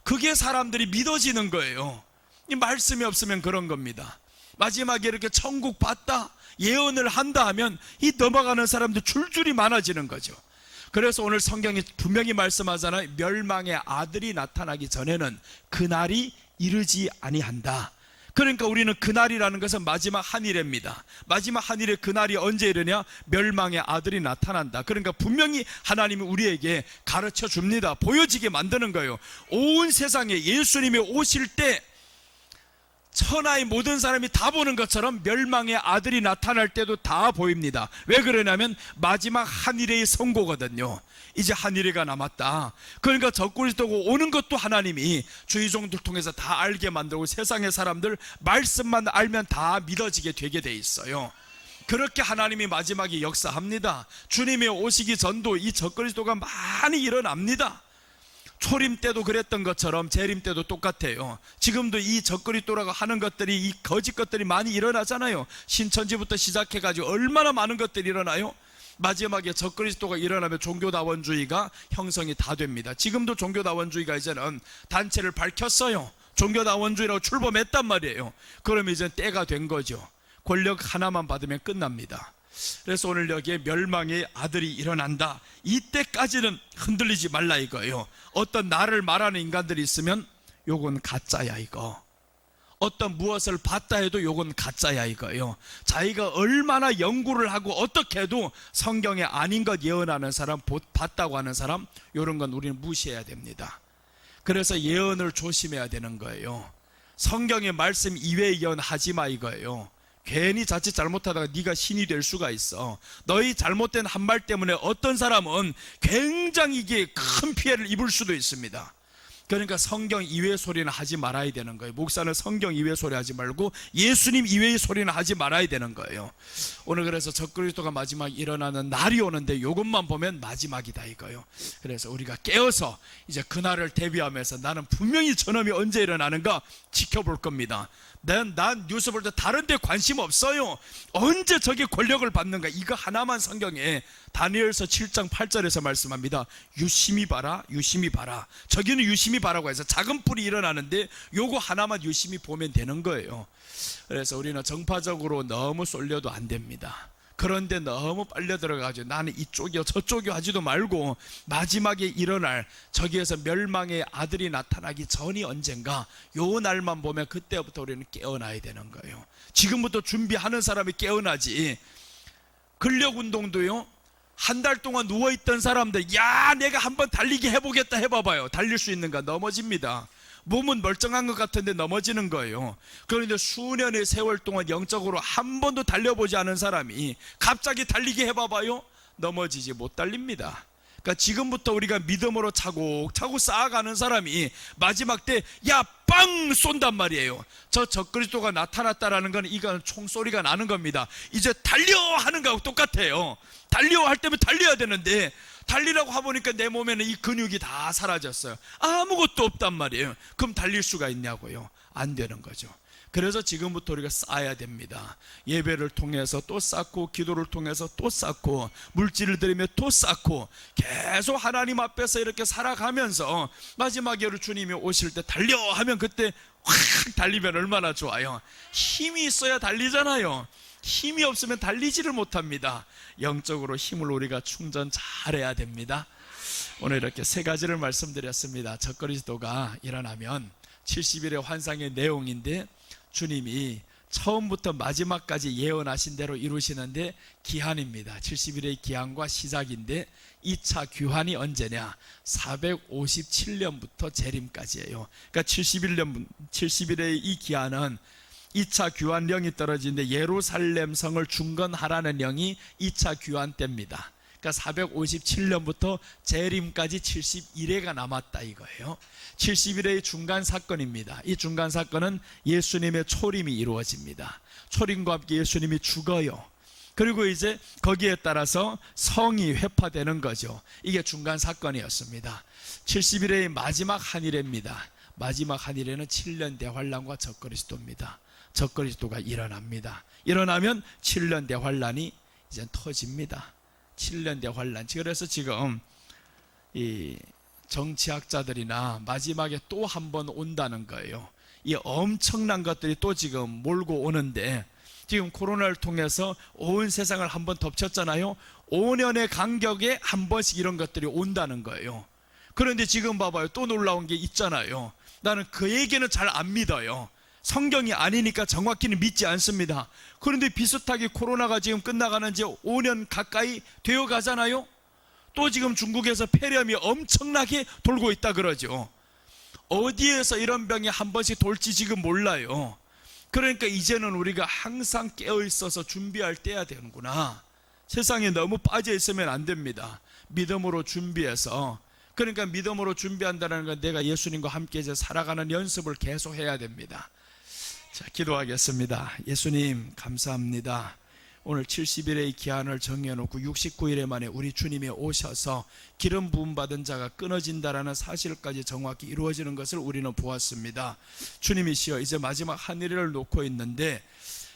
그게 사람들이 믿어지는 거예요. 이 말씀이 없으면 그런 겁니다. 마지막에 이렇게 천국 봤다, 예언을 한다 하면 이 넘어가는 사람들 줄줄이 많아지는 거죠. 그래서 오늘 성경이 분명히 말씀하잖아요. 멸망의 아들이 나타나기 전에는 그날이 이르지 아니한다. 그러니까 우리는 그날이라는 것은 마지막 한일입니다. 마지막 한일의 그날이 언제 이르냐? 멸망의 아들이 나타난다. 그러니까 분명히 하나님이 우리에게 가르쳐 줍니다. 보여지게 만드는 거예요. 온 세상에 예수님이 오실 때 천하의 모든 사람이 다 보는 것처럼 멸망의 아들이 나타날 때도 다 보입니다. 왜 그러냐면 마지막 한일의 선고거든요. 이제 한일회가 남았다. 그러니까 적그리스도가 오는 것도 하나님이 주의 종들 통해서 다 알게 만들고 세상의 사람들 말씀만 알면 다 믿어지게 되게 돼 있어요. 그렇게 하나님이 마지막에 역사합니다. 주님이 오시기 전도 이 적그리스도가 많이 일어납니다. 초림 때도 그랬던 것처럼 재림 때도 똑같아요. 지금도 이 적그리스도라고 하는 것들이, 이 거짓 것들이 많이 일어나잖아요. 신천지부터 시작해가지고 얼마나 많은 것들이 일어나요. 마지막에 적그리스도가 일어나면 종교다원주의가 형성이 다 됩니다. 지금도 종교다원주의가 이제는 단체를 밝혔어요. 종교다원주의라고 출범했단 말이에요. 그러면 이제 때가 된 거죠. 권력 하나만 받으면 끝납니다. 그래서 오늘 여기에 멸망의 아들이 일어난다, 이때까지는 흔들리지 말라 이거예요. 어떤 나를 말하는 인간들이 있으면 요건 가짜야 이거. 어떤 무엇을 봤다 해도 요건 가짜야 이거예요. 자기가 얼마나 연구를 하고 어떻게 해도 성경에 아닌 것 예언하는 사람, 봤다고 하는 사람, 요런 건 우리는 무시해야 됩니다. 그래서 예언을 조심해야 되는 거예요. 성경의 말씀 이외의 예언하지 마 이거예요. 괜히 자칫 잘못하다가 네가 신이 될 수가 있어. 너희 잘못된 한 말 때문에 어떤 사람은 굉장히 이게 큰 피해를 입을 수도 있습니다. 그러니까 성경 이외의 소리는 하지 말아야 되는 거예요. 목사는 성경 이외의 소리 하지 말고 예수님 이외의 소리는 하지 말아야 되는 거예요. 오늘 그래서 적그리스도가 마지막 일어나는 날이 오는데 이것만 보면 마지막이다 이거예요. 그래서 우리가 깨어서 이제 그날을 대비하면서 나는 분명히 저놈이 언제 일어나는가 지켜볼 겁니다. 난 뉴스 볼 때 다른 데 관심 없어요. 언제 저게 권력을 받는가, 이거 하나만 성경에 다니엘서 7장 8절에서 말씀합니다. 유심히 봐라, 유심히 봐라. 저기는 유심히 봐라고 해서 작은 뿔이 일어나는데 요거 하나만 유심히 보면 되는 거예요. 그래서 우리는 정파적으로 너무 쏠려도 안 됩니다. 그런데 너무 빨려 들어가죠. 나는 이쪽이요 저쪽이요 하지도 말고 마지막에 일어날 저기에서 멸망의 아들이 나타나기 전이 언젠가, 요 날만 보면 그때부터 우리는 깨어나야 되는 거예요. 지금부터 준비하는 사람이 깨어나지. 근력운동도요, 한 달 동안 누워있던 사람들, 야 내가 한번 달리기 해보겠다 해봐봐요. 달릴 수 있는가? 넘어집니다. 몸은 멀쩡한 것 같은데 넘어지는 거예요. 그런데 수년의 세월 동안 영적으로 한 번도 달려보지 않은 사람이 갑자기 달리기 해봐봐요. 넘어지지 못 달립니다. 그러니까 지금부터 우리가 믿음으로 차곡차곡 쌓아가는 사람이 마지막 때 야 빵 쏜단 말이에요. 저 적그리스도가 나타났다라는 건 이건 총소리가 나는 겁니다. 이제 달려 하는 거하고 똑같아요. 달려 할 때면 달려야 되는데 달리라고 해보니까 내 몸에는 이 근육이 다 사라졌어요. 아무것도 없단 말이에요. 그럼 달릴 수가 있냐고요? 안 되는 거죠. 그래서 지금부터 우리가 쌓아야 됩니다. 예배를 통해서 또 쌓고, 기도를 통해서 또 쌓고, 물질을 드리며 또 쌓고, 계속 하나님 앞에서 이렇게 살아가면서 마지막에 우리 주님이 오실 때 달려 하면 그때 확 달리면 얼마나 좋아요. 힘이 있어야 달리잖아요. 힘이 없으면 달리지를 못합니다. 영적으로 힘을 우리가 충전 잘해야 됩니다. 오늘 이렇게 세 가지를 말씀드렸습니다. 적그리스도가 일어나면 70일의 환상의 내용인데, 주님이 처음부터 마지막까지 예언하신 대로 이루시는데 기한입니다. 70일의 기한과 시작인데 2차 귀환이 언제냐? 457년부터 재림까지예요. 그러니까 70일의 이 기한은 2차 귀환령이 떨어지는데 예루살렘 성을 중건하라는령이 2차 귀환 때입니다. 그러니까 457년부터 재림까지 71회가 남았다 이거예요. 70일의 중간 사건입니다. 이 중간 사건은 예수님의 초림이 이루어집니다. 초림과 함께 예수님이 죽어요. 그리고 이제 거기에 따라서 성이 회파되는 거죠. 이게 중간 사건이었습니다. 70일의 마지막 한일입니다. 마지막 한일에는 7년 대환란과 적그리스도입니다. 적그리스도가 일어납니다. 일어나면 7년 대환란이 이제 터집니다. 7년 대환란. 그래서 지금 이 정치학자들이나 마지막에 또 한 번 온다는 거예요. 이 엄청난 것들이 또 지금 몰고 오는데, 지금 코로나를 통해서 온 세상을 한 번 덮쳤잖아요. 5년의 간격에 한 번씩 이런 것들이 온다는 거예요. 그런데 지금 봐봐요. 또 놀라운 게 있잖아요. 나는 그 얘기는 잘 안 믿어요. 성경이 아니니까 정확히는 믿지 않습니다. 그런데 비슷하게 코로나가 지금 끝나가는 지 5년 가까이 되어 가잖아요. 또 지금 중국에서 폐렴이 엄청나게 돌고 있다 그러죠. 어디에서 이런 병이 한 번씩 돌지 지금 몰라요. 그러니까 이제는 우리가 항상 깨어 있어서 준비할 때야 되는구나. 세상에 너무 빠져 있으면 안 됩니다. 믿음으로 준비해서, 그러니까 믿음으로 준비한다는 건 내가 예수님과 함께 이제 살아가는 연습을 계속 해야 됩니다. 자, 기도하겠습니다. 예수님 감사합니다. 오늘 70일의 기한을 정해놓고 69일에 만에 우리 주님이 오셔서 기름 부음 받은 자가 끊어진다라는 사실까지 정확히 이루어지는 것을 우리는 보았습니다. 주님이시여, 이제 마지막 한일을 놓고 있는데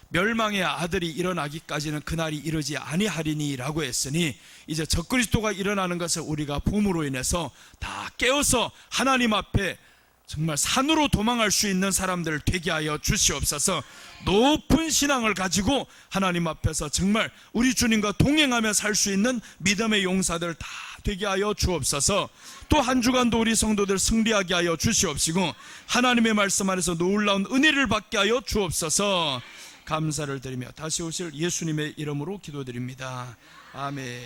멸망의 아들이 일어나기까지는 그날이 이르지 아니하리니 라고 했으니, 이제 적그리스도가 일어나는 것을 우리가 봄으로 인해서 다 깨어서 하나님 앞에 정말 산으로 도망할 수 있는 사람들 되게 하여 주시옵소서. 높은 신앙을 가지고 하나님 앞에서 정말 우리 주님과 동행하며 살 수 있는 믿음의 용사들 다 되게 하여 주옵소서. 또 한 주간도 우리 성도들 승리하게 하여 주시옵시고 하나님의 말씀 안에서 놀라운 은혜를 받게 하여 주옵소서. 감사를 드리며 다시 오실 예수님의 이름으로 기도드립니다. 아멘.